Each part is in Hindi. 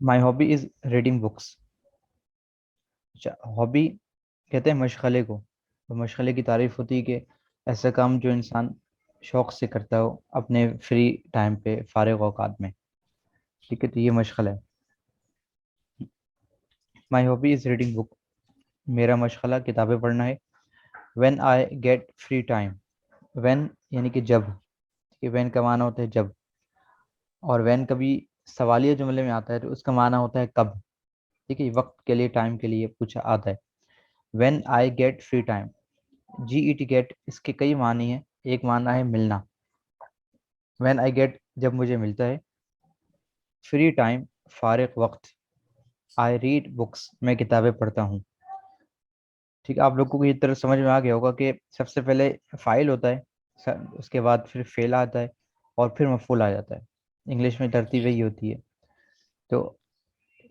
My hobby is reading books. अच्छा, हॉबी कहते हैं मशगले को। तो मशगले की तारीफ होती है कि ऐसा काम जो इंसान शौक से करता हो अपने फ्री टाइम पे, फारिग औकात में। ठीक है, तो ये मशगला है। My hobby is reading book. मेरा मशगला किताबें पढ़ना है। When I get free time. When यानी कि जब, कि व्हेन का माना होता है जब, और व्हेन कभी सवालिया जुमले में आता है तो उसका माना होता है कब। ठीक है, वक्त के लिए, टाइम के लिए पूछा आता है। When I get free time, G E T get, इसके कई मानी है। एक माना है मिलना। व्हेन आई गेट, जब मुझे मिलता है। फ्री टाइम, फारिग वक्त। आई रीड बुक्स, मैं किताबें पढ़ता हूँ। ठीक है, आप लोगों को ये तरह समझ में आ गया होगा कि सबसे पहले फाइल होता है, उसके बाद फिर फेल आता है, और फिर मफूल आ जाता है। इंग्लिश में तरतीब यही होती है। तो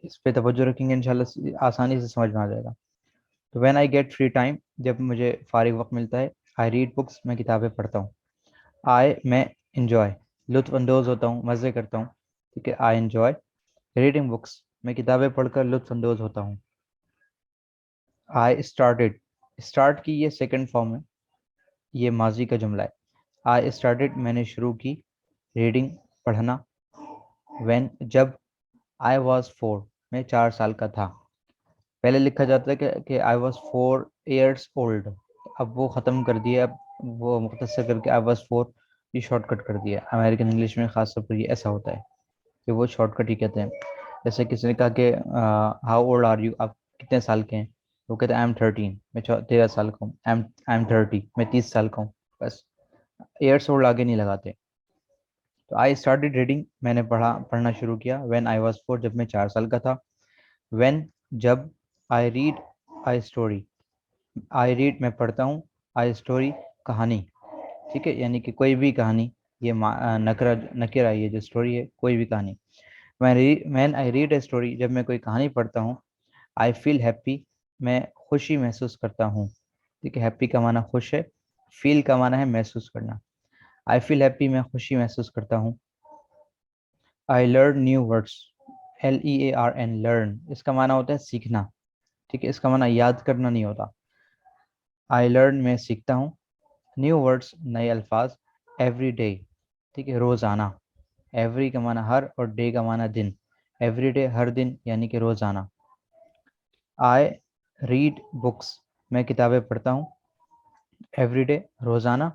इस पे तवज्जो रखेंगे, इंशाल्लाह आसानी से समझ में आ जाएगा। तो when I get free time, जब मुझे फारिग वक्त मिलता है। आई रीड बुक्स, मैं किताबें पढ़ता हूँ। आई, मैं इंजॉय, लुत्फ अंदोज होता हूँ, मज़े करता हूँ। ठीक है, आई इंजॉय रीडिंग बुक्स, मैं किताबें पढ़कर लुत्फ अंदोज होता हूँ। आई स्टार्टेड, स्टार्ट की ये सेकंड फॉर्म है, ये माजी का जुमला है। आई स्टार्टेड, मैंने शुरू की। रीडिंग, पढ़ना। व्हेन, जब। आई वॉज 4, मैं 4 साल का था। पहले लिखा जाता है कि आई वॉज 4 years ओल्ड। अब वो ख़त्म कर दिया, अब वो मुख्तसर करके आई वॉज 4, ये शॉर्टकट कर दिया। अमेरिकन इंग्लिश में ख़ासतौर पर ये ऐसा होता है कि वो शॉर्टकट ही कहते हैं। जैसे किसी ने कहा कि हाउ ओल्ड आर यू, आप कितने साल के हैं। वो कहते हैं आई एम 13, मैं 13 साल का हूँ। आई एम 30, मैं 30 साल का हूँ। बस, ईयर्स ओल्ड आगे नहीं लगाते। तो आई स्टार्टेड रीडिंग, मैंने पढ़ना शुरू किया। व्हेन आई वाज 4, जब मैं 4 साल का था। व्हेन, जब। I read, I story, I read, मैं पढ़ता हूँ। आई स्टोरी, कहानी। ठीक है, यानी कि कोई भी कहानी। ये नकरा नकेरा, ये जो स्टोरी है, कोई भी कहानी। Man I read a story, जब मैं कोई कहानी पढ़ता हूँ। आई फील हैप्पी, मैं खुशी महसूस करता हूँ। ठीक है, हैप्पी का माना खुश है, फील का माना है महसूस करना। आई फील हैप्पी, मैं खुशी महसूस करता हूँ। I learn new words, LEARN, learn, इसका माना होता है सीखना। ठीक है, इसका माना याद करना नहीं होता। आई लर्न, मैं सीखता हूँ। न्यू वर्ड्स, नए अल्फाज। एवरी डे, ठीक है, रोज़ाना। एवरी का माना हर, और डे का माना दिन। एवरी डे, हर दिन, यानी कि रोज़ाना। आई रीड बुक्स, मैं किताबें पढ़ता हूँ। एवरी डे, रोज़ाना।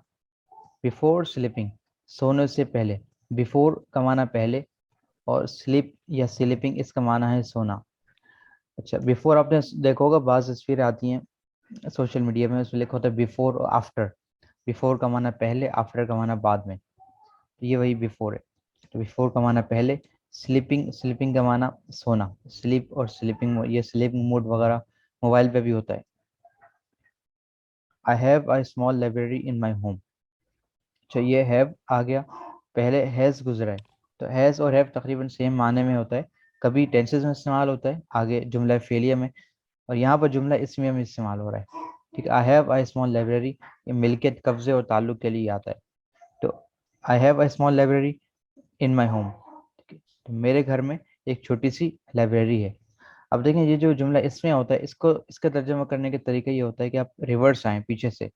बिफोर स्लीपिंग, सोने से पहले। बिफोर का माना पहले, और स्लीप या स्लीपिंग, इसका माना है सोना। अच्छा, बिफोर आपने देखा होगा, बाज़ तस्वीरें आती हैं सोशल मीडिया में, उसमें लिखा होता है बिफोर और आफ्टर। बिफोर का माना पहले, आफ्टर का माना बाद में। तो ये वही बिफोर है। तो बिफोर का माना पहले। स्लीपिंग, स्लीपिंग का माना सोना। स्लीप और स्लीपिंग, ये स्लीपिंग मोड वगैरह मोबाइल पे भी होता है। आई have a small library in my home. अच्छा, ये हैव आ गया, पहले हैज़ गुजरा है। तो हैज़ और हैव तकरीबन सेम माने में होता है। कभी टेंसेस में इस्तेमाल होता है, आगे जुमला फेलिया में, और यहाँ पर जुमला इसमिया में इस्तेमाल हो रहा है। ठीक है, आई हैव अ स्मॉल लाइब्रेरी, ये मिल्कियत, कब्जे और ताल्लुक के लिए आता है। तो I have a small library in my home. ठीक है, तो मेरे घर में एक छोटी सी लाइब्रेरी है। अब देखें, ये जो जुमला इसमें होता है, इसको इसका तर्जुमा करने का तरीका ये होता है कि आप रिवर्स आए पीछे से।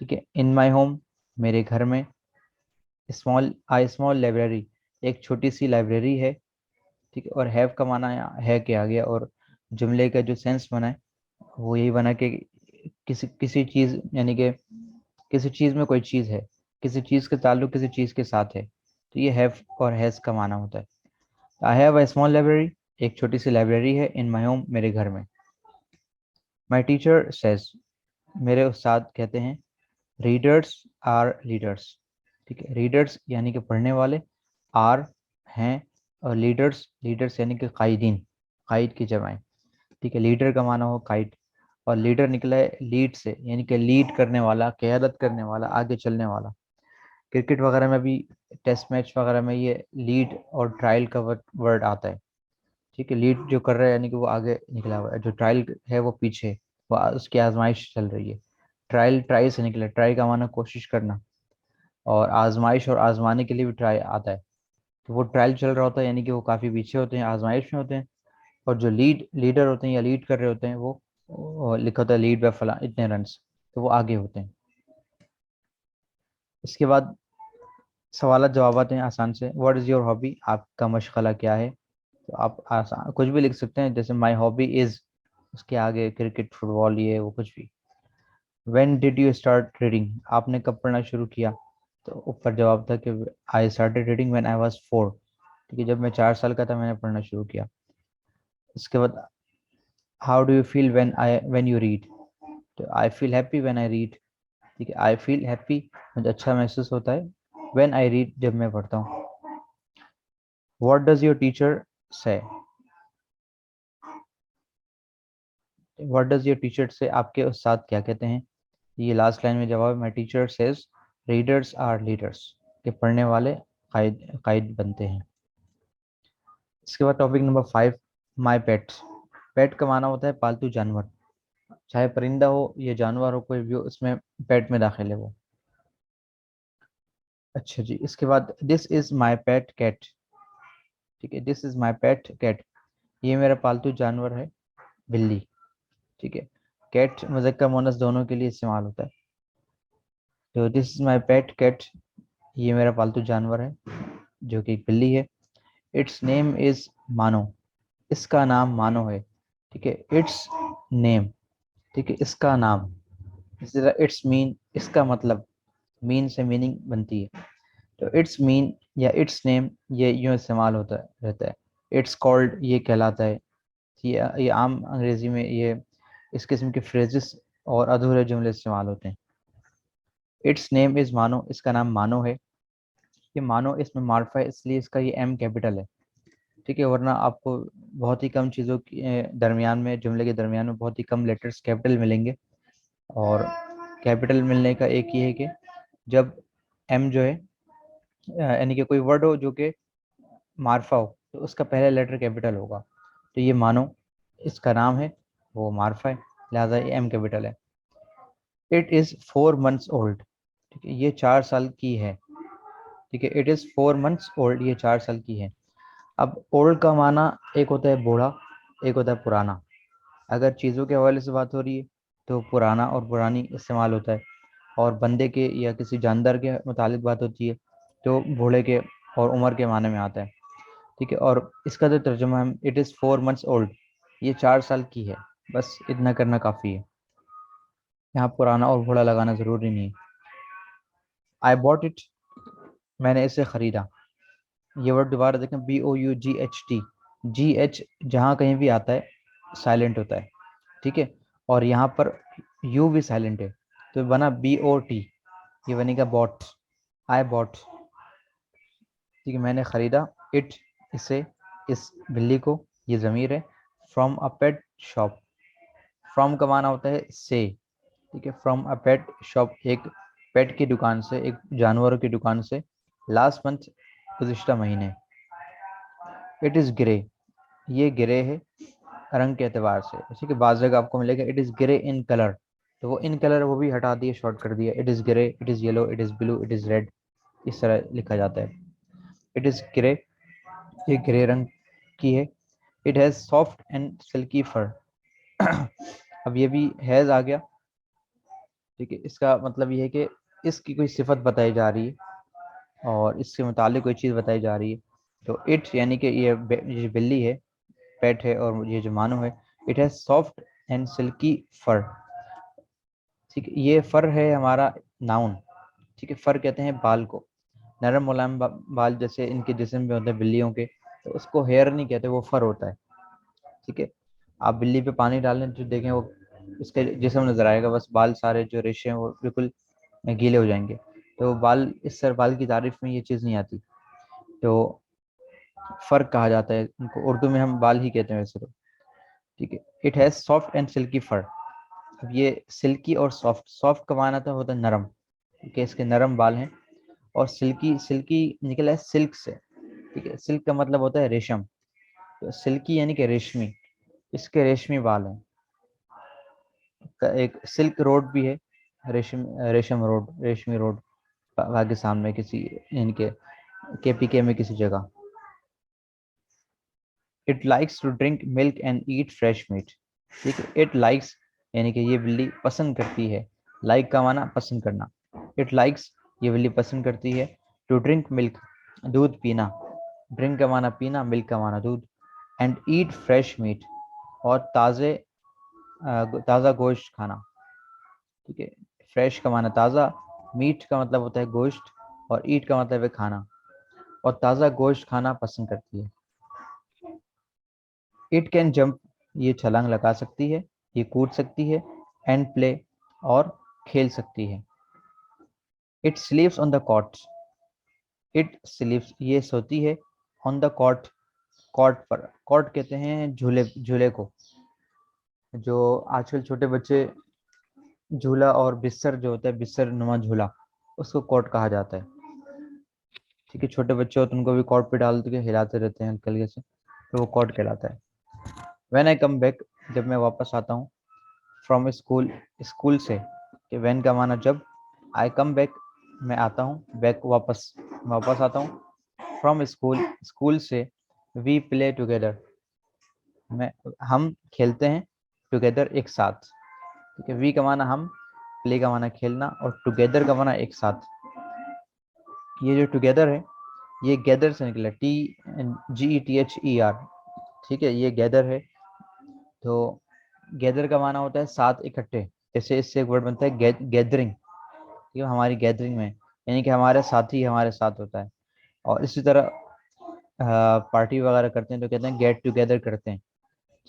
ठीक है, इन माई होम, मेरे घर में। स्मॉल लाइब्रेरी, एक छोटी सी लाइब्रेरी है। ठीक है, और हैव का माना है कि आ गया, और जुमले का जो सेंस बना है वो यही बना कि किसी किसी चीज़, यानी कि किसी चीज़ में कोई चीज़ है, किसी चीज़ का ताल्लुक किसी चीज़ के साथ है। तो ये हैव और हैज़ का माना होता है। आई हैव अ स्मॉल लाइब्रेरी, एक छोटी सी लाइब्रेरी है। इन माई होम, मेरे घर में। माई टीचर सेज, मेरे उस्ताद कहते हैं। Readers are leaders. ठीक है, रीडर्स यानी कि पढ़ने वाले। आर, हैं। और लीडर्स, लीडर्स यानी कि कायदीन, कायद की जमाएं। ठीक है, लीडर का माना हो कायद, और लीडर निकला है लीड से, यानी कि लीड करने वाला, क़यादत करने वाला, आगे चलने वाला। क्रिकेट वगैरह में भी, टेस्ट मैच वगैरह में ये लीड और ट्रायल का वर्ड आता है। ठीक है, लीड जो कर रहा है यानी कि वो आगे निकला हुआ है, जो ट्रायल है वो पीछे, वो उसकी आजमाइश चल रही है। ट्रायल, ट्राई से निकला, ट्राई का माना कोशिश करना, और आजमाइश और आजमाने के लिए भी ट्राई आता है। तो वो ट्रायल चल रहा होता है, यानी कि वो काफ़ी पीछे होते हैं, आजमाइश में होते हैं। और जो लीडर होते हैं या लीड कर रहे होते हैं वो लिखा होता है लीड बाय फला इतने रन्स, तो वो आगे होते हैं। इसके बाद सवाल जवाब हैं आसान से। व्हाट इज़ योर हॉबी, आपका मशगला क्या है। तो आप आसान कुछ भी लिख सकते हैं, जैसे माई हॉबी इज़, उसके आगे क्रिकेट फुटबॉल ये वो कुछ भी। When did you start reading, आपने कब पढ़ना शुरू किया। तो ऊपर जवाब था कि I started reading when I was 4, ठीक है, जब मैं 4 साल का था मैंने पढ़ना शुरू किया। इसके बाद how do you feel when you read. तो I feel happy when I read, ठीक है, आई फील हैप्पी, मुझे अच्छा महसूस होता है व्हेन आई रीड, जब मैं पढ़ता हूँ। व्हाट डज योर टीचर से, व्हाट डज योर टीचर से, आपके उस्ताद क्या कहते हैं। ये लास्ट लाइन में जवाब है, my teacher says readers are leaders, के पढ़ने वाले कायद बनते हैं। इसके बाद टॉपिक नंबर 5, माई पेट। पेट का माना होता है पालतू जानवर, चाहे परिंदा हो या जानवर हो, कोई भी हो, इसमें पेट में दाखिल है वो। अच्छा जी, इसके बाद this is my pet cat, ठीक है, this is my pet cat, ये मेरा पालतू जानवर है बिल्ली, ठीक है। कैट मुज़क्कर मुअन्नस दोनों के लिए इस्तेमाल होता है। तो this is my pet cat, ये मेरा पालतू जानवर है जो कि एक बिल्ली है। इट्स नेम इज मानो, इसका नाम मानो है, ठीक है, इट्स नेम, ठीक है, इसका नाम। इसी तरह इट्स मीन, इसका मतलब, मीन से मीनिंग बनती है। तो इट्स मीन या इट्स नेम ये यूँ इस्तेमाल होता है रहता है। इट्स कॉल्ड ये कहलाता है। ये आम अंग्रेजी में ये इस किस्म के फ्रेजेस और अधूरे जुमले इस्तेमाल होते हैं। इट्स नेम इज़ मानो, इसका नाम मानो है। ये मानो इसमें मार्फा है, इसलिए इसका ये एम कैपिटल है, ठीक है, वरना आपको बहुत ही कम चीज़ों के दरमियान में, जुमले के दरमियान में बहुत ही कम लेटर्स कैपिटल मिलेंगे। और कैपिटल मिलने का एक ये है कि जब एम जो है यानी कि कोई वर्ड हो जो कि मार्फा हो, तो उसका पहला लेटर कैपिटल होगा। तो ये मानो इसका नाम है, वो मार्फा है, लिहाजा ये एम कैपिटल है। इट इज़ 4 months ओल्ड, ठीक है, ये 4 साल की है, ठीक है, इट इज़ 4 months ओल्ड, ये 4 साल की है। अब ओल्ड का माना एक होता है बूढ़ा, एक होता है पुराना। अगर चीज़ों के हवाले से बात हो रही है तो पुराना और पुरानी इस्तेमाल होता है, और बंदे के या किसी जानदार के मुतालिक बात होती है तो बूढ़े के और उम्र के माने में आता है, ठीक है। और इसका जो तर्जुमा है, इट इज़ 4 months ओल्ड, ये 4 साल की है, बस इतना करना काफ़ी है, यहाँ पुराना और बूढ़ा लगाना ज़रूरी नहीं है। आई बॉट इट, मैंने इसे ख़रीदा। ये वर्ड दोबारा देखें, BOUGHT, GH जहाँ कहीं भी आता है साइलेंट होता है, ठीक है, और यहाँ पर यू भी साइलेंट है, तो बना BOT, ये बनेगा बॉट। आई बॉट, ठीक है, मैंने ख़रीदा। इट, इसे, इस बिल्ली को, ये ज़मीर है। From a pet shop, from का माना होता है से, ठीक है, फ्रॉम अ पेट शॉप, एक पेट की दुकान से, एक जानवरों की दुकान से। लास्ट मंथ, गुज़िश्ता महीने। इट इज़ ग्रे, ये ग्रे है रंग के एतबार से, जैसे कि बाज़ जगह आपको मिलेगा it is grey in colour, तो वो इन कलर वो भी हटा दिए, शॉर्ट कर दिया, it is grey, it is yellow, it is blue, it is red, इस तरह लिखा जाता है। इट इज़ ग्रे, ये ग्रे रंग की है। It has soft and silky fur, अब ये भी हैज़ आ गया, ठीक है, इसका मतलब ये है कि इसकी कोई सिफत बताई जा रही है और इसके मुतालिक कोई चीज़ बताई जा रही है। तो इट यानी कि ये बिल्ली है, पेट है, और ये जो मानो है, it has soft and silky fur, ठीक है, ये फर है हमारा नाउन, ठीक है, फर कहते हैं बाल को, नरम मुलायम बाल जैसे इनके जिस्म में होते हैं बिल्लियों के, तो उसको हेयर नहीं कहते, वो फर होता है, ठीक है। आप बिल्ली पे पानी डालें तो देखें वो उसके जिस्म नजर आएगा, बस बाल सारे जो रेशे हैं वो बिल्कुल गीले हो जाएंगे। तो बाल, इस सर बाल की तारीफ में ये चीज़ नहीं आती, तो फर कहा जाता है इनको, उर्दू में हम बाल ही कहते हैं वैसे तो, ठीक है। It has soft and silky fur, अब ये सिल्की और सॉफ्ट, सॉफ्ट का माना था होता है नरम, ठीक है, इसके नरम बाल हैं। और सिल्की, सिल्की निकला है सिल्क से, ठीक है, सिल्क का मतलब होता है रेशम, तो सिल्की यानी कि रेशमी, इसके रेशमी बाल हैं। एक सिल्क रोड भी है, रेशम रेशम रोड, रेशमी रोड, पाकिस्तान में किसी इनके KPK में किसी जगह। It likes to drink milk and eat fresh meat. ठीक है, इट लाइक्स यानी कि ये बिल्ली पसंद करती है, लाइक का माना पसंद करना। इट लाइक्स ये बिल्ली पसंद करती है, टू ड्रिंक मिल्क दूध पीना, ड्रिंक का माना पीना, मिल्क का माना दूध, एंड ईट फ्रेश मीट और ताज़ा गोश्त खाना। ठीक है, फ्रेश का माना ताज़ा, मीट का मतलब होता है गोश्त, और ईट का मतलब है खाना, और ताज़ा गोश्त खाना पसंद करती है। इट कैन जंप ये छलांग लगा सकती है, ये कूद सकती है, एंड प्ले और खेल सकती है। It sleeps on the cot, it sleeps ये सोती है, ऑन द कॉट कॉट पर, कॉट कहते हैं झूले, झूले को, जो आजकल छोटे बच्चे झूला और बिस्तर जो होता है, बिस्तर नुमा झूला, उसको कॉट कहा जाता है। ठीक है, छोटे बच्चे होते हैं उनको भी कॉट पे डाल के हिलाते रहते हैं हल्के से, तो वो कॉट कहलाता है। व्हेन आई कम बैक जब मैं वापस आता हूँ, फ्रॉम स्कूल स्कूल से, कि व्हेन का माना जब, आई कम बैक मैं आता हूँ, बैक वापस, वापस आता हूँ, फ्रॉम स्कूल स्कूल से, वी प्ले टुगेदर मैं हम खेलते हैं, टुगेदर एक साथ। ठीक है, वी का माना हम, प्ले का माना खेलना, और टुगेदर का माना एक साथ। ये जो टुगेदर है ये गैदर से निकला, TGETHER। ठीक है, ये गैदर है, तो गैदर का माना होता है साथ, इकट्ठे। जैसे इससे एक वर्ड बनता है गैदरिंग, ये हमारी गैदरिंग में, यानी कि हमारे साथी हमारे साथ होता है। और इसी तरह पार्टी वगैरह करते हैं तो कहते हैं गेट टुगेदर करते हैं।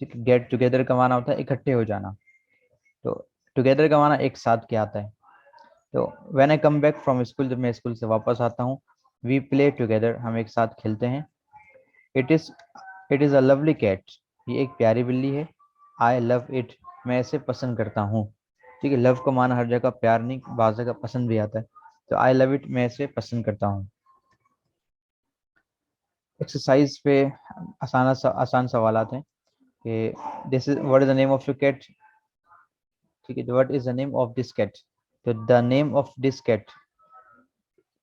ठीक है, गेट टुगेदर का माना होता है इकट्ठे हो जाना, तो टुगेदर का माना एक साथ क्या आता है। तो when I come back from school जब मैं स्कूल से वापस आता हूँ, वी प्ले टुगेदर हम एक साथ खेलते हैं। It is it is a lovely cat ये एक प्यारी बिल्ली है। आई लव इट मैं इसे पसंद करता हूँ। ठीक है, लव का माना हर जगह प्यार नहीं, बाज़ जगह पसंद भी आता है, तो आई लव इट मैं इसे पसंद करता हूँ। एक्सरसाइज पे आसान सवालात हैं कि this is what is the name of your cat. ठीक है, what is the name of this cat, तो the name of this cat,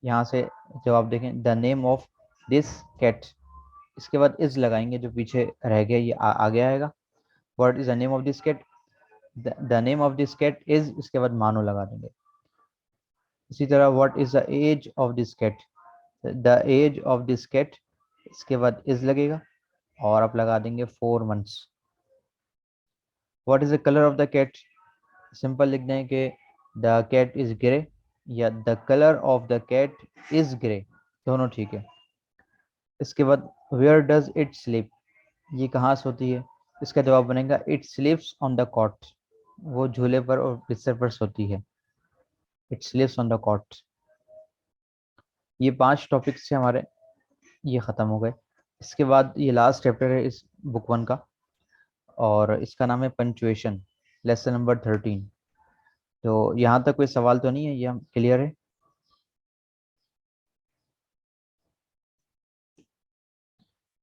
यहाँ से जवाब देखें, the name of this cat, इसके बाद इज लगाएंगे, जो पीछे रह गया ये आगे आएगा। What is the name of this cat, the name of this cat is, इसके बाद मानो लगा देंगे। इसी तरह what is the age of this cat, the age of this cat, इसके बाद इज लगेगा और आप लगा देंगे 4 months। What is the colour of the cat, simple लिख दें कि द कैट इज ग्रे, या the colour of the cat is grey, दोनों ठीक है। इसके बाद वेयर डज इट स्लीप, ये कहाँ सोती है, इसका जवाब बनेगा it sleeps on the cot, वो झूले पर और बिस्तर पर सोती है। It sleeps on the cot. ये 5 टॉपिक से हमारे ये ख़त्म हो गए। इसके बाद ये लास्ट चैप्टर है इस बुक 1 का, और इसका नाम है पंचुएशन, लेसन नंबर 13। तो यहाँ तक कोई सवाल तो नहीं है, ये हम क्लियर है।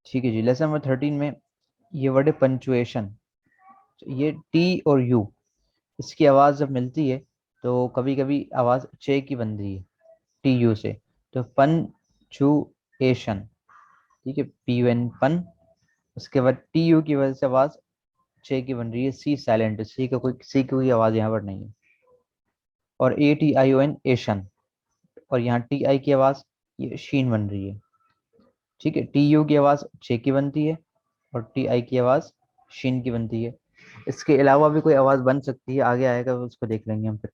ठीक है जी, लेसन नंबर 13 में ये वर्ड है पंचुएशन। ये टी और यू, इसकी आवाज़ जब मिलती है तो कभी कभी आवाज़ चे की बन रही है, टी यू से, तो पंचुएशन। ठीक है, पी एन पन, उसके बाद टी यू की वजह से आवाज़ चे की बन रही है, सी साइलेंट, सी की कोई आवाज़ यहाँ पर नहीं है। और ATION एशन, और यहाँ टी आई की आवाज़ ये शीन बन रही है। ठीक है, टी यू की आवाज़ चे की बनती है, और टी आई की आवाज़ शीन की बनती है। इसके अलावा भी कोई आवाज़ बन सकती है, आगे आएगा उसको देख लेंगे हम फिर।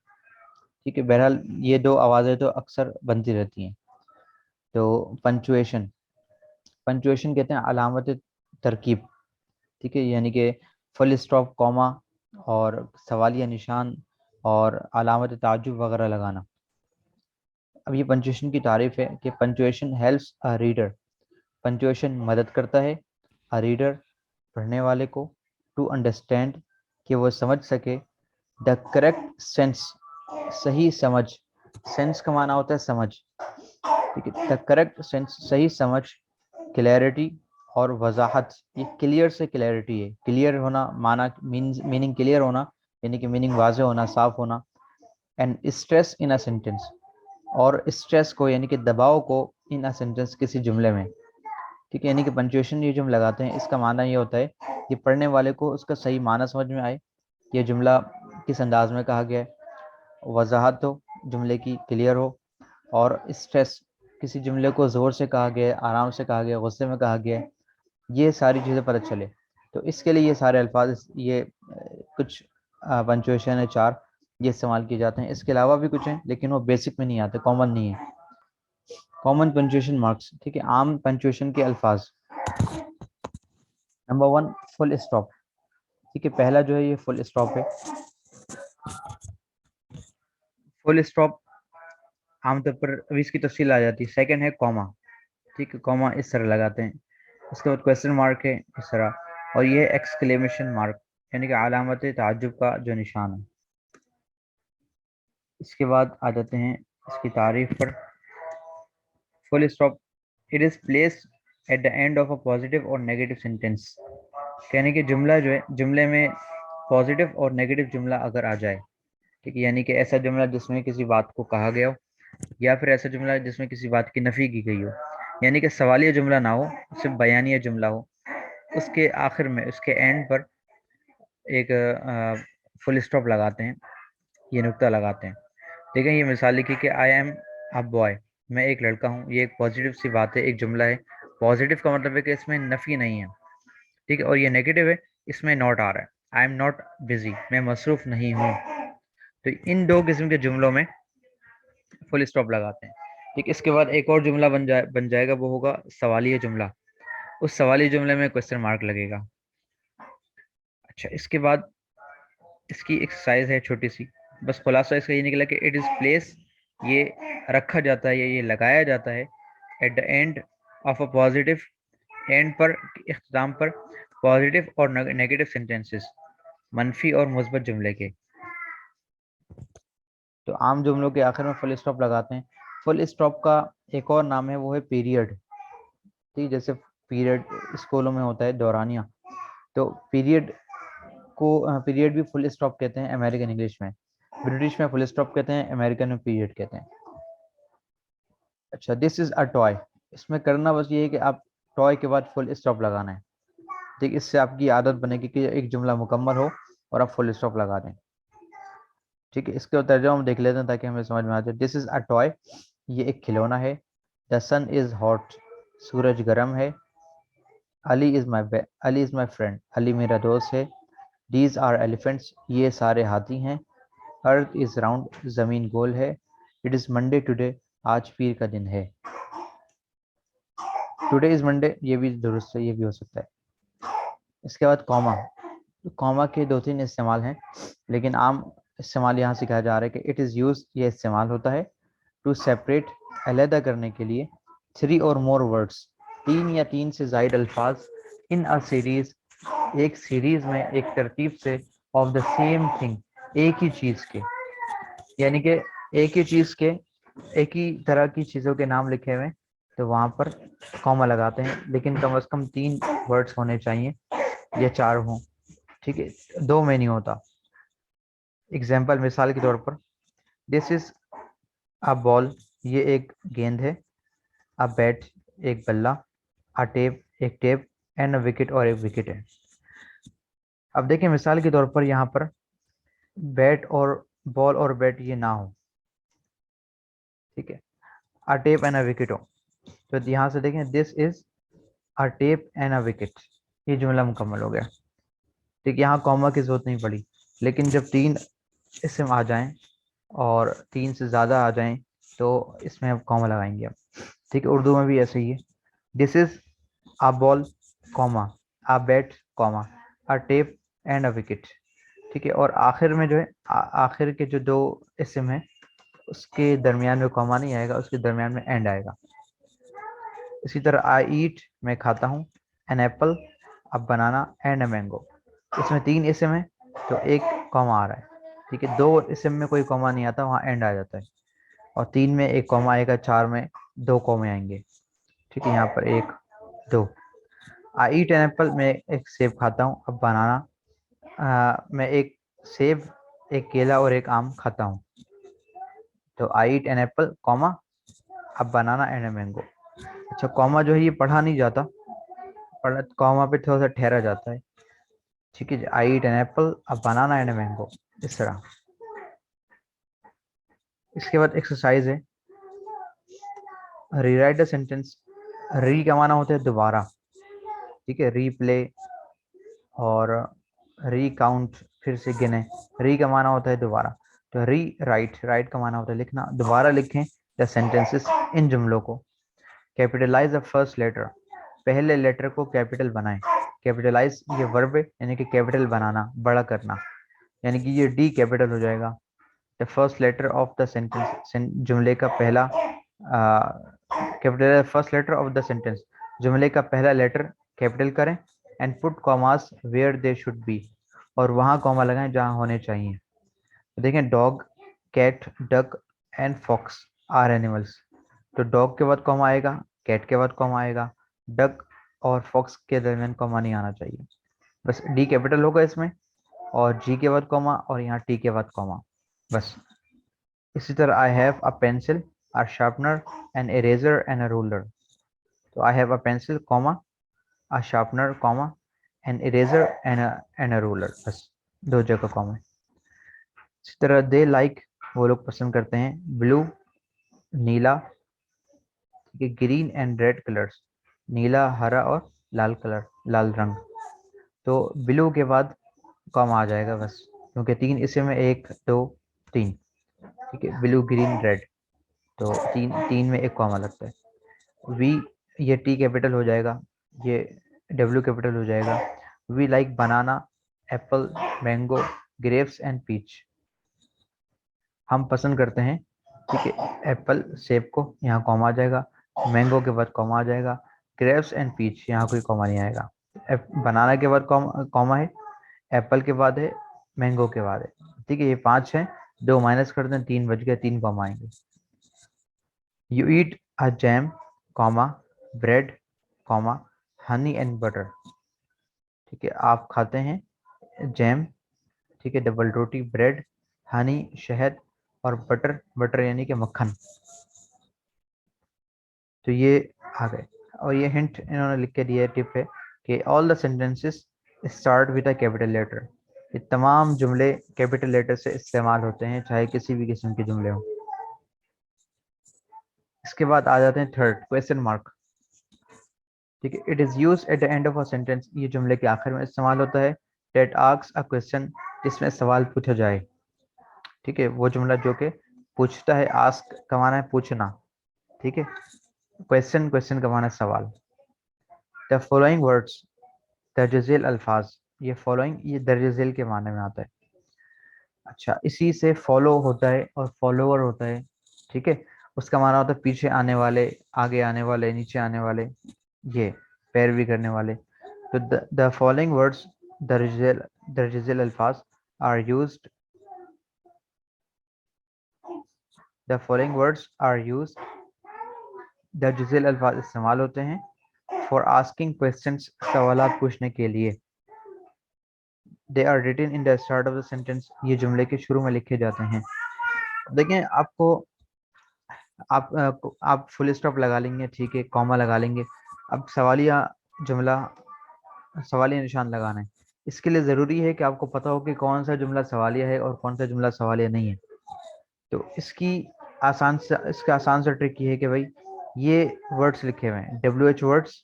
ठीक है, बहरहाल ये 2 आवाज़ें तो अक्सर बनती रहती हैं। तो पंचुएशन, पंचुएशन कहते हैं अलामत तरकीब। ठीक है, यानी कि फुल स्टॉप, कॉमा और सवालिया निशान और अलामत ताज्जुब वगैरह लगाना। अब ये पंचुएशन की तारीफ है कि punctuation helps a reader, punctuation मदद करता है अ रीडर पढ़ने वाले को, टू अंडरस्टैंड कि वो समझ सके, द करेक्ट सेंस सही समझ, सेंस का माना होता है समझ। ठीक है, द करेक्ट सेंस सही समझ, क्लैरिटी और वजाहत, ये क्लियर से क्लैरिटी है, क्लियर होना माना मीनिंग क्लियर होना, यानी कि मीनिंग वाज़ेह होना, साफ होना। And stress in a sentence, और स्ट्रेस को यानी कि दबाव को इन अ सेंटेंस किसी जुमले में, ठीक है, यानी कि पंचुएशन ये जो हम लगाते हैं इसका माना ये होता है कि पढ़ने वाले को उसका सही माना समझ में आए, ये जुमला किस अंदाज में कहा गया है, वजाहत हो जुमले की, क्लियर हो, और स्ट्रेस, किसी जुमले को ज़ोर से कहा गया है, आराम से कहा गया है, गुस्से में कहा गया है, ये सारी चीज़ें पता चले। तो इसके लिए ये सारे अल्फाज, ये कुछ पंचुएशन है 4, ये इस्तेमाल किए जाते हैं। इसके अलावा भी कुछ हैं लेकिन वो बेसिक में नहीं आते, कॉमन नहीं है। कॉमन पंचुएशन मार्क्स, ठीक है, आम पंचुएशन के अल्फाज। Number 1, full stop. ठीक है, पहला जो है ये फुल स्टॉप है। फुल स्टॉप आमतौर पर अभी इसकी तफसील आ जाती है। सेकंड है कॉमा। ठीक है, कॉमा इस तरह लगाते हैं। उसके बाद क्वेश्चन मार्क है इस तरह, और ये एक्सक्लेमेशन मार्क, यानी कि अलामत ताज्जुब का जो निशान है। इसके बाद आ जाते हैं इसकी तारीफ पर। Full stop, it is placed at the end of a positive और नेगेटिव सेंटेंस। यानी कि जुमला जो है, जुमले में पॉजिटिव और नेगेटिव जुमला अगर आ जाए, ठीक है, यानी कि ऐसा जुमला जिसमें किसी बात को कहा गया हो, या फिर ऐसा जुमला जिसमें किसी बात की नफी की गई हो, यानी कि सवालिया जुमला ना हो, सिर्फ बयानिया जुमला हो, उसके आखिर में, उसके एंड पर एक फुल स्टॉप लगाते हैं, ये नुक्ता लगाते हैं। देखें, ये मिसाल लिखी कि आई एम अ बॉय, मैं एक लड़का हूँ, ये एक पॉजिटिव सी बात है, एक जुमला है। पॉजिटिव का मतलब है कि इसमें नफी नहीं है, ठीक है, और ये नेगेटिव है, इसमें नॉट आ रहा है, आई एम नॉट बिजी, मैं मसरूफ नहीं हूँ। तो इन दो किस्म के जुमलों में फुल स्टॉप लगाते हैं। ठीक, इसके बाद एक और जुमला बन जाएगा, वो होगा सवालिया जुमला। उस सवालिया जुमले में क्वेश्चन मार्क लगेगा। अच्छा, इसके बाद इसकी एक्सरसाइज है छोटी सी, बस खुलासा इसका ये निकला कि इट इज प्लेस, ये रखा जाता है, ये लगाया जाता है at the end of a positive, and पर, इख्तिताम पर, पॉजिटिव और नेगेटिव सेंटेंसेस, मनफी और मुस्बत जुमले के। तो आम जुमलों के आखिर में फुल स्टॉप लगाते हैं। फुल स्टॉप का एक और नाम है, वो है पीरियड। ठीक, जैसे पीरियड स्कूलों में होता है दौरानिया, तो पीरियड को पीरियड भी फुल स्टॉप कहते हैं अमेरिकन इंग्लिश में। ब्रिटिश में फुल स्टॉप कहते हैं, अमेरिकन में पीरियड कहते हैं। अच्छा, दिस इज अ टॉय, इसमें करना बस ये है कि आप टॉय के बाद फुल स्टॉप लगाना है। ठीक, इससे आपकी आदत बनेगी कि एक जुमला मुकम्मल हो और आप फुल स्टॉप लगा दें। ठीक है, इसके तर्जुमा हम देख लेते हैं ताकि हमें समझ में आ जाए। दिस इज अ टॉय, ये एक खिलौना है। द सन इज हॉट, सूरज गर्म है। Ali is my friend, Ali मेरा दोस्त है। दीज आर एलिफेंट्स, ये सारे हाथी हैं। अर्थ इज राउंड, जमीन गोल है। इट इज मंडे टुडे, आज पीर का दिन है। टुडे इज मंडे, ये भी दुरुस्त है, ये भी हो सकता है। इसके बाद कॉमा। कॉमा के 2-3 इस्तेमाल हैं, लेकिन आम इस्तेमाल यहाँ सिखाया जा रहा है कि इट इज़ यूज, ये इस्तेमाल होता है टू सेपरेट, अलहदा करने के लिए, 3 और मोर वर्ड्स, 3 या 3 से ज़ायद अल्फाज, इन अ सीरीज, एक सीरीज में, एक तरतीब से, ऑफ द सेम थिंग, एक ही चीज़ के, यानी कि एक ही चीज़ के, एक ही तरह की चीज़ों के नाम लिखे हुए, तो वहाँ पर कॉमा लगाते हैं, लेकिन कम से कम 3 वर्ड्स होने चाहिए या 4 हों। ठीक है, 2 में नहीं होता। एग्जाम्पल, मिसाल के तौर पर, दिस इज अ बॉल, ये एक गेंद है। अ बैट, एक बल्ला। अ टेप, एक टेप। एंड अ विकेट, और एक विकेट है। अब देखिए, मिसाल के तौर पर यहाँ पर बैट और बॉल और बैट ये ना हो, ठीक है, अ टेप एंड अ विकेट हो, तो यहाँ से देखें, this is a tape and a wicket, ये जुमला मुकम्मल हो गया। ठीक, यहाँ कॉमा की जरूरत नहीं पड़ी, लेकिन जब 3 इसम आ जाएं और 3 से ज़्यादा आ जाएं तो इसमें अब कॉमा लगाएंगे अब। ठीक है, उर्दू में भी ऐसे ही है। This is a ball, comma, a bat, comma, a tape and a wicket. ठीक है, और आखिर में जो है, आखिर के जो 2 इसम है उसके दरमियान में कॉमा नहीं आएगा, उसके दरमियान में एंड आएगा। इसी तरह आई ईट, मैं खाता हूँ। An apple, a banana, and a mango, इसमें 3 इसम है तो एक कॉमा आ रहा है। ठीक है, 2 इसम में कोई कॉमा नहीं आता, वहाँ एंड आ जाता है, और 3 में एक कॉमा आएगा, 4 में 2 कॉमे आएंगे। ठीक है, यहाँ पर 1, 2। आई ईट एन एप्पल, मैं एक सेब खाता हूँ। अब बनाना, मैं एक सेब, एक केला और एक आम खाता हूँ। तो आई ईट एन एप्पल, कॉमा, अब बनाना एंड अ मैंगो। अच्छा, कॉमा जो है ये पढ़ा नहीं जाता, पढ़ा कॉमा पे थोड़ा सा ठहरा जाता है। ठीक है, I eat an apple, a banana and a mango, इस तरह। इसके बाद एक्सरसाइज है, रीराइट द सेंटेंस। री का माना होता है दोबारा, ठीक है, रीप्ले और रीकाउंट, फिर से गिने। री का माना होता है दोबारा, तो री राइट, राइट का माना होता है लिखना, दोबारा लिखें द सेंटेंसेस, इन जुमलों को। कैपिटलाइज द फर्स्ट लेटर, पहले लेटर को कैपिटल बनाएं। कैपिटलाइज ये वर्ब है, यानी कि कैपिटल बनाना, बड़ा करना, यानी कि ये डी कैपिटल हो जाएगा। The first letter of the sentence, जुमले का पहला capital first letter of the sentence, जुमले का पहला लेटर कैपिटल करें। And put commas where they should be, और वहां कॉमा लगाएं जहां होने चाहिए। तो देखें, dog, cat, duck and fox are animals, तो डॉग के बाद कॉमा आएगा, कैट के बाद कॉमा आएगा, डक और फॉक्स के दरमियान कॉमा नहीं आना चाहिए। बस डी कैपिटल होगा इसमें, और जी के बाद कॉमा, और यहाँ टी के बाद कॉमा, बस। इसी तरह I have a pencil, a sharpener, an eraser and a ruler, तो I have a pencil comma, a sharpener comma, an eraser and a ruler, बस दो जगह कॉमा। इसी तरह दे लाइक, वो लोग पसंद करते हैं, ब्लू, नीला, ठीक है, ग्रीन एंड रेड कलर्स, नीला, हरा और लाल कलर, लाल रंग। तो ब्लू के बाद कॉमा आ जाएगा बस, क्योंकि तीन इसी में, एक दो तीन, ठीक है, ब्लू ग्रीन रेड, तो तीन तीन में एक कॉमा लगता है। वी, ये टी कैपिटल हो जाएगा, ये डब्ल्यू कैपिटल हो जाएगा। We like banana, apple, mango, grapes and peach, हम पसंद करते हैं, ठीक है, एप्पल, सेब को, यहाँ कॉमा आ जाएगा, मैंगो के बाद कॉमा आ जाएगा, ग्रेप्स एंड पीच, यहाँ कोई कॉमा नहीं आएगा। बनाना के बाद कॉमा है, एप्पल के बाद है, मैंगो के बाद है, ठीक है, ये पांच है, दो माइनस कर दें, तीन बच गए, तीन कॉमा आएंगे। You eat a jam, comma, bread, comma, honey and butter, ठीक है, आप खाते हैं जैम, ठीक है, डबल रोटी, ब्रेड, हनी, शहद, और बटर, बटर यानी कि मक्खन। तो ये आ गए, और ये हिंट इन्होंने लिख के दिया है, टिप है कि all the sentences start with a capital letter, ये तमाम जुमले कैपिटल लेटर से इस्तेमाल होते हैं, चाहे किसी भी किस्म के जुमले हों। इसके बाद आ जाते हैं थर्ड, क्वेश्चन मार्क, ठीक है, it is use at the end of a sentence, ये जुमले के आखिर में इस्तेमाल होता है। दैट आस्क्स अ क्वेश्चन, जिसमें सवाल पूछा जाए, ठीक है, वो जुमला जो कि पूछता है, आस्क का माना है पूछना, ठीक है, क्वेश्चन, क्वेश्चन का माना है सवाल। द फॉलोइंग वर्ड्स, दर्ज झेल अल्फाज, ये फॉलोइंग ये दर्ज झेल के माने में आता है। अच्छा, इसी से फॉलो होता है और फॉलोवर होता है, ठीक है, उसका माना होता है पीछे आने वाले, आगे आने वाले, नीचे आने वाले, ये पैरवी करने वाले। तो द फॉलोइंग वर्ड्स, दर्ज झेल अल्फाज are used, the following words are used, दर्ज झेल अल्फाज इस्तेमाल होते हैं फॉर आस्किंग क्वेश्चंस, सवालात पूछने के लिए। They are written in the start of the sentence, ये जुमले के शुरू में लिखे जाते हैं। देखें, आपको आप फुल स्टॉप लगा लेंगे, ठीक है, कॉमा लगा लेंगे, अब सवालिया जुमला, सवालिया निशान लगाना है। इसके लिए ज़रूरी है कि आपको पता हो कि कौन सा जुमला सवालिया है और कौन सा जुमला सवालिया नहीं है। तो इसका आसान सा ट्रिक ये है कि भाई, ये वर्ड्स लिखे हुए हैं, WH वर्ड्स,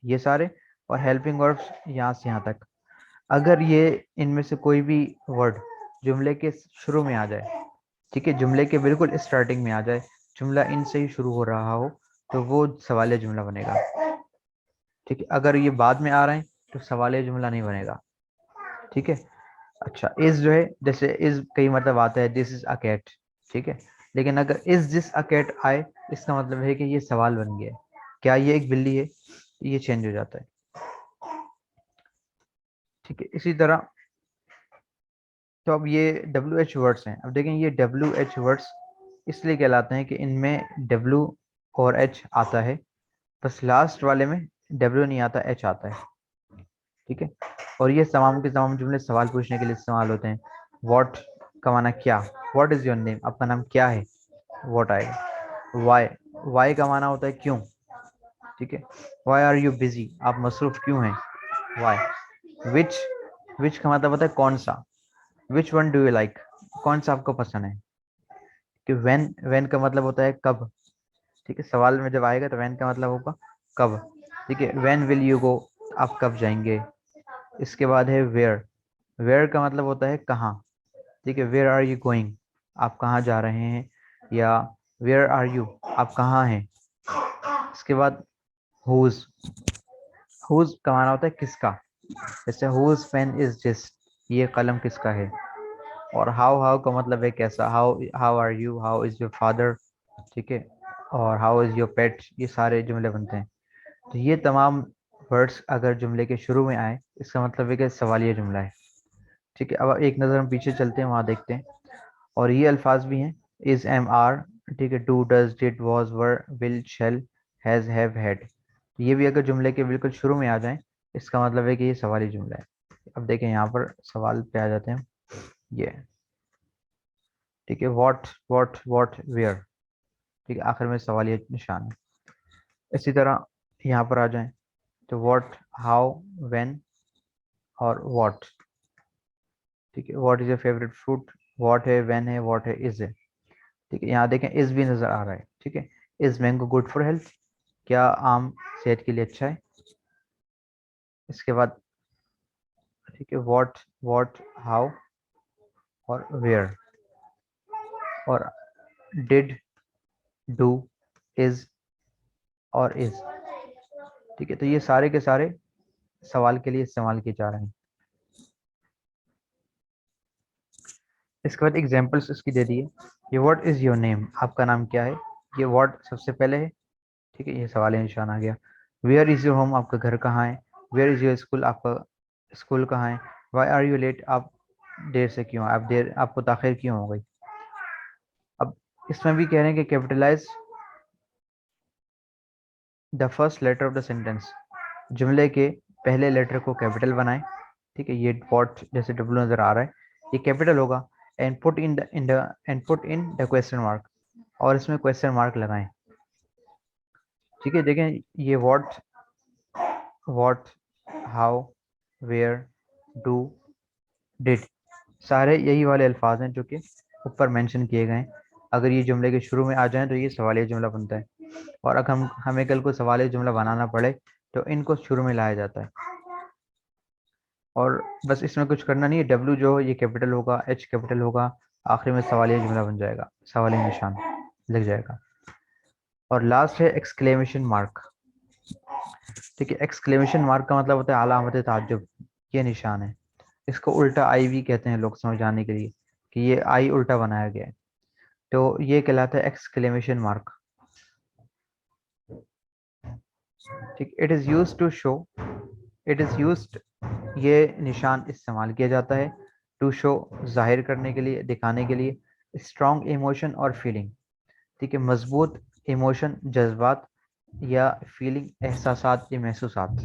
ये सारे, और हेल्पिंग वर्ब्स यहाँ से यहाँ तक। अगर ये इनमें से कोई भी वर्ड जुमले के शुरू में आ जाए, ठीक है, जुमले के बिल्कुल स्टार्टिंग में आ जाए, जुमला इनसे ही शुरू हो रहा हो, तो वो सवालिया जुमला बनेगा, ठीक है। अगर ये बाद में आ रहे हैं तो सवालिया जुमला नहीं बनेगा, ठीक है। अच्छा, इज जो है, जैसे इज कई मतलब आता है, दिस इज अ कैट, ठीक है, लेकिन अगर इज दिस अ कैट आए, इसका मतलब है कि ये सवाल बन गया है, क्या ये एक बिल्ली है, ये चेंज हो जाता है, ठीक है। इसी तरह, तो अब ये WH वर्ड्स हैं, अब देखें, ये WH वर्ड्स इसलिए कहलाते हैं कि इनमें W और H आता है, बस लास्ट वाले में W नहीं आता, H आता है, ठीक है। और ये तमाम के तमाम जुमले सवाल पूछने के लिए इस्तेमाल होते हैं। व्हाट का माना क्या, व्हाट इज योर नेम, आपका नाम क्या है, व्हाट आएगा। वाई, वाई का माना होता है क्यों, ठीक है। वाई आर यू बिजी, आप मसरूफ क्यों हैं। वाई। विच, विच का मतलब होता है कौन सा। Which one do you like, कौन सा आपको पसंद है। कि वेन का मतलब होता है कब। ठीक है, सवाल में जब आएगा तो वेन का मतलब होगा कब। ठीक है, वेन विल यू गो, आप कब जाएंगे। इसके बाद है वेयर, वेयर का मतलब होता है कहाँ। ठीक है, वेयर आर यू गोइंग, आप कहाँ जा रहे हैं। या वेयर आर यू, आप कहाँ हैं। इसके बाद हुज, हुज का माना होता है किसका। जैसे हुज पेन इज दिस, ये कलम किसका है। और हाउ, हाउ का मतलब है कैसा। How, how are you, how is your father. ठीक है, और हाउ इज योर पेट, ये सारे जुमले बनते हैं। तो ये तमाम वर्ड्स अगर जुमले के शुरू में आए, इसका मतलब है कि सवालिया जुमला है। ठीक है, अब एक नज़र हम पीछे चलते हैं, वहाँ देखते हैं। और ये अल्फाज भी हैं, इज, एम, आर। ठीक है, do, does, did, was, were, will, shall, has, have, had. ये भी अगर जुमले के बिल्कुल शुरू में आ जाए, इसका मतलब है कि ये सवाली जुमला है। अब देखें यहाँ पर सवाल पे आ जाते हैं ये। ठीक है, वॉट वेयर। ठीक है, आखिर में सवालिया निशान है। इसी तरह यहाँ पर आ जाए तो व्हाट, हाउ, व्हेन और व्हाट। ठीक है, what is your favourite fruit, what है, व्हेन है, व्हाट है, इज है। ठीक है, यहाँ देखें इज भी नजर आ रहा है। ठीक है, is mango good for health, क्या आम सेहत के लिए अच्छा है। इसके बाद ठीक है, व्हाट, हाउ और वेयर और डिड, डू, इज और इज। ठीक है, तो ये सारे के सारे सवाल के लिए इस्तेमाल किए जा रहे हैं। इसके बाद एग्जांपल्स इसकी दे दिए। ये व्हाट इज योर नेम, आपका नाम क्या है। ये व्हाट सबसे पहले है। ठीक है, ये सवाल निशान आ गया। वेयर इज योर होम, आपका घर कहाँ है। वेयर इज योर स्कूल, आपका स्कूल कहाँ है। वाई आर यू लेट, आप देर से क्यों, आप देर, आपको ताखिर क्यों हो गई। अब इसमें भी कह रहे हैं कि capitalise the first letter of the sentence, जुमले के पहले लेटर को कैपिटल बनाएं। ठीक है, ये व्हाट जैसे डब्ल्यू नजर आ रहा है, ये कैपिटल होगा। And put in the question mark, और इसमें क्वेश्चन मार्क लगाएं। ठीक है, देखें ये what, how, where, do, did, सारे यही वाले अल्फाज हैं जो कि ऊपर मेंशन किए गए हैं। अगर ये जुमले के शुरू में आ जाएं तो ये सवालिया जुमला बनता है। और अगर हमें कल को सवालिया जुमला बनाना पड़े तो इनको शुरू में लाया जाता है। और बस इसमें कुछ करना नहीं है, डब्ल्यू जो है ये कैपिटल होगा, एच कैपिटल होगा, आखिर में सवालिया जुमला बन जाएगा, सवालिया निशान लग जाएगा। और लास्ट है एक्सक्लेमेशन मार्क। ठीक है, एक्सक्लेमेशन मार्क का मतलब होता है अलामत ताज्जुब, ये निशान है। इसको उल्टा आई भी कहते हैं लोग समझाने के लिए, कि ये आई उल्टा बनाया गया है। तो ये कहलाता है एक्सक्लेमेशन मार्क। ठीक, it is used to show, it is used, ये निशान इस्तेमाल किया जाता है टू शो, जाहिर करने के लिए, दिखाने के लिए, स्ट्रॉन्ग इमोशन और फीलिंग। ठीक है, मजबूत इमोशन, जज्बात या फीलिंग, एहसासात या महसूसात।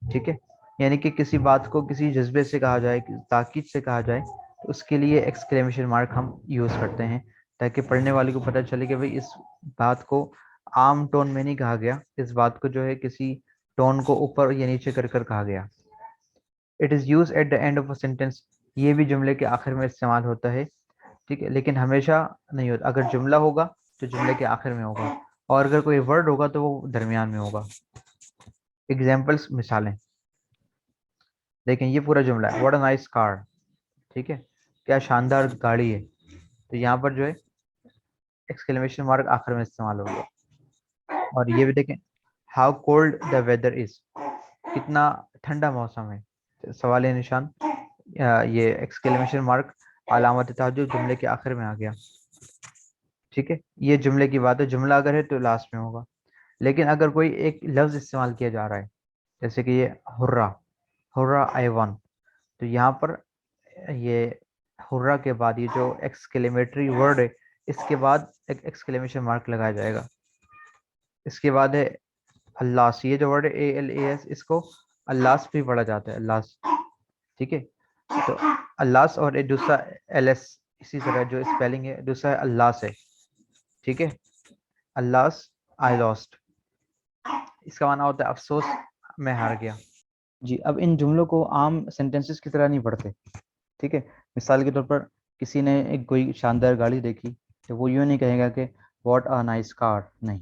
ठीक है, यानी कि किसी बात को किसी जज्बे से कहा जाए, ताकीद से कहा जाए, तो उसके लिए एक्सक्लेमेशन मार्क हम यूज करते हैं, ताकि पढ़ने वाले को पता चले कि भाई इस बात को आम टोन में नहीं कहा गया, इस बात को जो है किसी टोन को ऊपर या नीचे कर कर कहा गया। It is use at the end of a sentence, ये भी जुमले के आखिर में इस्तेमाल होता है। ठीक है, लेकिन हमेशा नहीं होता। अगर जुमला होगा तो जुमले के आखिर में होगा, और अगर कोई वर्ड होगा तो वो दरमियान में होगा। एग्जाम्पल्स, मिसालें देखें। ये पूरा जुमला है, व्हाट अ नाइस कार। ठीक है, क्या शानदार गाड़ी है। तो यहाँ पर जो है एक्सक्लेमेशन मार्क आखिर में इस्तेमाल होगा। और ये भी देखें, how cold the weather is, कितना ठंडा मौसम है। तो सवाल निशान, ये एक्सक्लेमेशन मार्क अलामत ताज्जुब जुमले के आखिर में आ गया। ठीक है, ये जुमले की बात है, जुमला अगर है तो लास्ट में होगा। लेकिन अगर कोई एक लफ्ज इस्तेमाल किया जा रहा है, जैसे कि ये हुर्रा, हुर्रा आई वन, तो यहाँ पर ये हुर्रा के बाद ये जो एक्सक्लेमेटरी वर्ड है, इसके बाद एक एक्सक्लेमेशन मार्क लगाया जाएगा। इसके बाद है अल्लास, ये जो वर्ड है ALAS, इसको अल्लास भी पढ़ा जाता है, अल्लास। ठीक है, तो अल्लास और एक दूसरा LS, इसी तरह जो स्पेलिंग है दूसरा अल्लास है। ठीक है, अल्लास, आई लॉस्ट। इसका माना होता है अफसोस, मैं हार गया। जी, अब इन जुमलों को आम सेंटेंसेस की तरह नहीं पढ़ते, ठीक है। मिसाल के तौर पर किसी ने एक कोई शानदार गाड़ी देखी, तो वो यूँ नहीं कहेगा कि व्हाट अ नाइस कार, नहीं,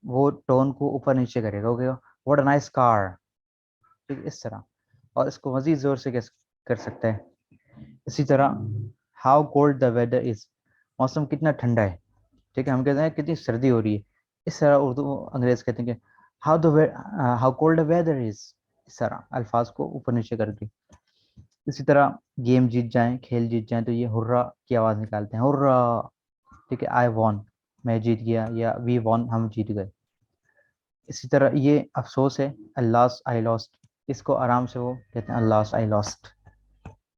वो टोन को ऊपर नीचे करेगा, वो कहेगा व्हाट अ नाइस कार, ठीक है, इस तरह। और इसको मजीद जोर से कर सकते हैं। इसी तरह how cold the weather is, मौसम कितना ठंडा है, ठीक है। हम कहते हैं कितनी सर्दी हो रही है, इस तरह उर्दू अंग्रेज कहते हैं कि how cold the weather is, इस तरह अल्फाज को ऊपर नीचे करके। इसी तरह गेम जीत जाएं, खेल जीत जाएं, तो ये हुर्रा की आवाज़ निकालते हैं, हुर्रा, ठीक है। आई वॉन, मैं जीत गया, या वी वॉन, हम जीत गए। इसी तरह ये अफसोस है, अल्लास आई लॉस्ट, इसको आराम से वो कहते हैं अल्लास आई लॉस्ट,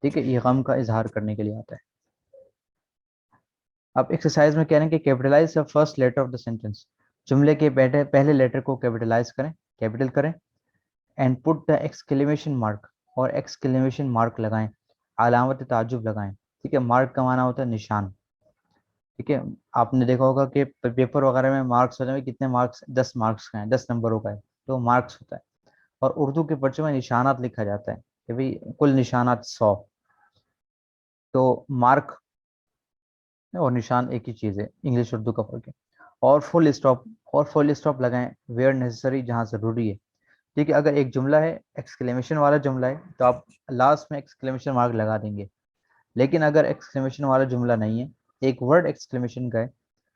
ठीक है। ये गम का इजहार करने के लिए आता है। अब एक्सरसाइज में कह रहे हैं कि capitalise the first letter of the sentence, जुमले के पहले पहले लेटर को कैपिटलाइज करें, कैपिटल करें। And put the exclamation mark, और एक्सक्लेमेशन मार्क लगाएं, अलामत ताजुब लगाएं, ठीक है। मार्क का माना होता है निशान, ठीक है। आपने देखा होगा कि पेपर वगैरह में मार्क्स होते हैं, कितने मार्क्स, 10 मार्क्स का है, 10 नंबरों का है, तो मार्क्स होता है। और उर्दू के पर्चे में निशानात लिखा जाता है कि भाई कुल निशानात 100, तो मार्क और निशान एक ही चीज़ है, इंग्लिश उर्दू का फर्क है। और फुल स्टॉप, और फुल स्टॉप लगाएं वेयर नेसेसरी, जहाँ ज़रूरी है, ठीक है। अगर एक जुमला है, एक्सक्लेमेशन वाला जुमला है, तो आप लास्ट में एक्सक्लेमेशन मार्क लगा देंगे। लेकिन अगर एक्सक्लेमेशन वाला जुमला नहीं है, एक वर्ड एक्सक्लेमेशन का है,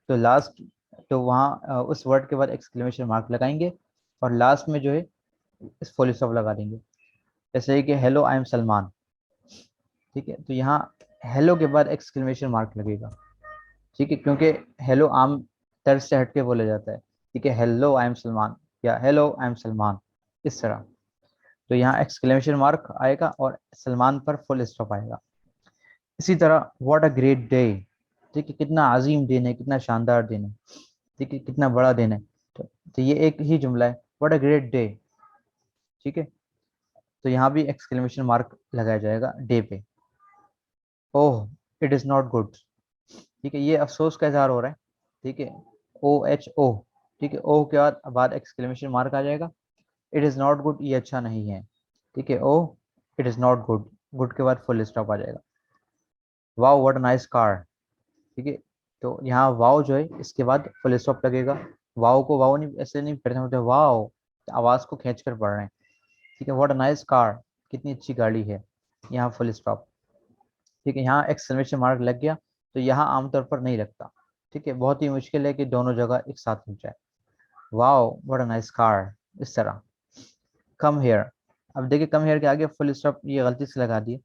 तो लास्ट, तो वहाँ उस वर्ड के बाद एक्सक्लेमेशन मार्क लगाएंगे, और लास्ट में जो है इस फुल स्टॉप लगा देंगे। जैसे कि हेलो आई एम सलमान, ठीक है, तो यहाँ हेलो के बाद एक्सक्लेमेशन मार्क लगेगा, ठीक है, क्योंकि हेलो आम तर्ज से हटके बोला जाता है, ठीक है। हेलो आई एम सलमान, या हेलो आई एम सलमान, इस तरह। तो यहाँ एक्सक्लेमेशन मार्क आएगा और सलमान पर फुल स्टॉप आएगा। इसी तरह व्हाट अ ग्रेट डे, ठीक है, कितना अजीम दिन है, कितना शानदार दिन है, ठीक है, कितना बड़ा दिन है। तो ये एक ही जुमला है, व्हाट अ ग्रेट डे, ठीक है। तो यहाँ भी एक्सक्लेमेशन मार्क लगाया जाएगा डे पे। Oh it is not good, ठीक है, ये अफसोस का इजहार हो रहा है, ठीक है। ओ एच ओ, ठीक है, ओ के बाद एक्सक्लेमेशन मार्क आ जाएगा। इट इज़ नॉट गुड, ये अच्छा नहीं है, ठीक है। Oh it is not good, good के बाद फुल स्टॉप आ जाएगा। Wow what a nice car, ठीक है। तो यहाँ वाओ जो है इसके बाद फुल स्टॉप लगेगा। वाओ को वाओ नहीं, ऐसे नहीं पढ़ते होते, वाओ आवाज़ को खींच कर पढ़ रहे हैं, ठीक है। व्हाट अ नाइस कार, कितनी अच्छी गाड़ी है, यहाँ फुल स्टॉप, ठीक है। यहाँ एक्सक्लेमेशन मार्क लग गया, तो यहाँ आमतौर पर नहीं लगता, ठीक है। बहुत ही मुश्किल है कि दोनों जगह एक साथ लग जाए। Wow what a nice car, इस तरह। कम हेयर, अब देखिए कम हेयर के आगे फुल स्टॉप ये गलती से लगा दिए,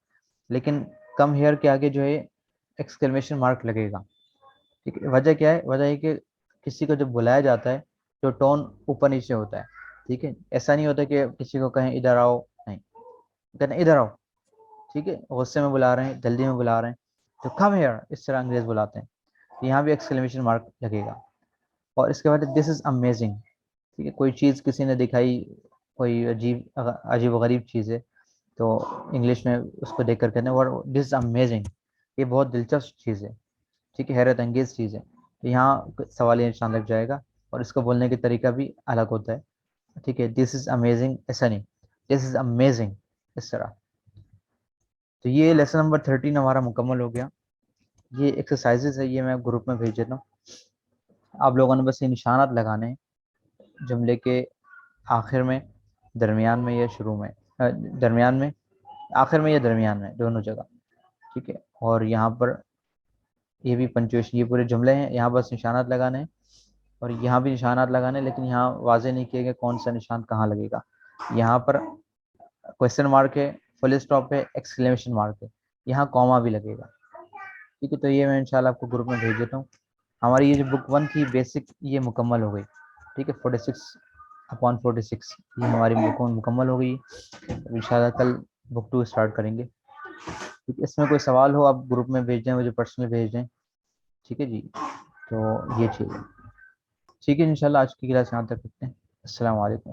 लेकिन कम हेयर के आगे जो है एक्सक्लेमेशन मार्क लगेगा, ठीक है। वजह क्या है, वजह है कि किसी को जब बुलाया जाता है तो टोन ऊपर नीचे होता है, ठीक है। ऐसा नहीं होता कि किसी को कहें इधर आओ, नहीं, कहते हैं इधर आओ, ठीक है, गुस्से में बुला रहे हैं, जल्दी में बुला रहे हैं, तो कम हेयर, इस तरह अंग्रेज बुलाते हैं। तो यहाँ भी एक्सक्लेमेशन मार्क लगेगा। और इसके बाद दिस इज अमेजिंग, ठीक है, कोई चीज़ किसी ने दिखाई, कोई अजीब अजीब गरीब चीज़ है, तो इंग्लिश में उसको देख कर कहते हैं वर्ड दिस इज अमेजिंग, ये बहुत दिलचस्प चीज़ है, ठीक है, हैरत अंगेज चीज़ है। तो यहाँ सवाल निशान लग जाएगा, और इसको बोलने का तरीका भी अलग होता है, ठीक है। दिस इज अमेजिंग ऐसा नहीं, दिस इज अमेजिंग, इस तरह। तो ये लेसन नंबर 13 हमारा मुकम्मल हो गया। ये एक्सरसाइजेज है, ये मैं ग्रुप में भेज देता हूँ। आप लोगों ने बस ये निशानात लगाने हैं जुमले के आखिर में, दरमियान में या शुरू में, दरमियान में, आखिर में या दरमियान में, दोनों जगह, ठीक है। और यहाँ पर ये भी पंचुएशन, ये पूरे जुमले हैं, यहाँ बस निशानात लगाने हैं, और यहाँ भी निशानात लगाने हैं, लेकिन यहाँ वाजे नहीं किया गया कौन सा निशान कहाँ लगेगा। यहाँ पर क्वेश्चन मार्क है, फुल स्टॉप है, एक्सक्लेमेशन मार्क है, यहाँ कॉमा भी लगेगा, ठीक है। तो ये मैं इंशाल्लाह आपको ग्रुप में भेज देता हूँ। हमारी ये जो बुक 1 थी बेसिक, ये मुकम्मल हो गई, ठीक है। 46/46 ये हमारी बुक 1 मुकम्मल हो गई। इंशाल्लाह कल बुक 2 स्टार्ट करेंगे, ठीक है। इसमें कोई सवाल हो आप ग्रुप में भेज दें, मुझे पर्सनल भेज दें, ठीक है जी। तो ये चीज़ है, ठीक है। इंशाल्लाह आज की क्लास यहाँ तक रखते हैं। अस्सलाम वालेकुम।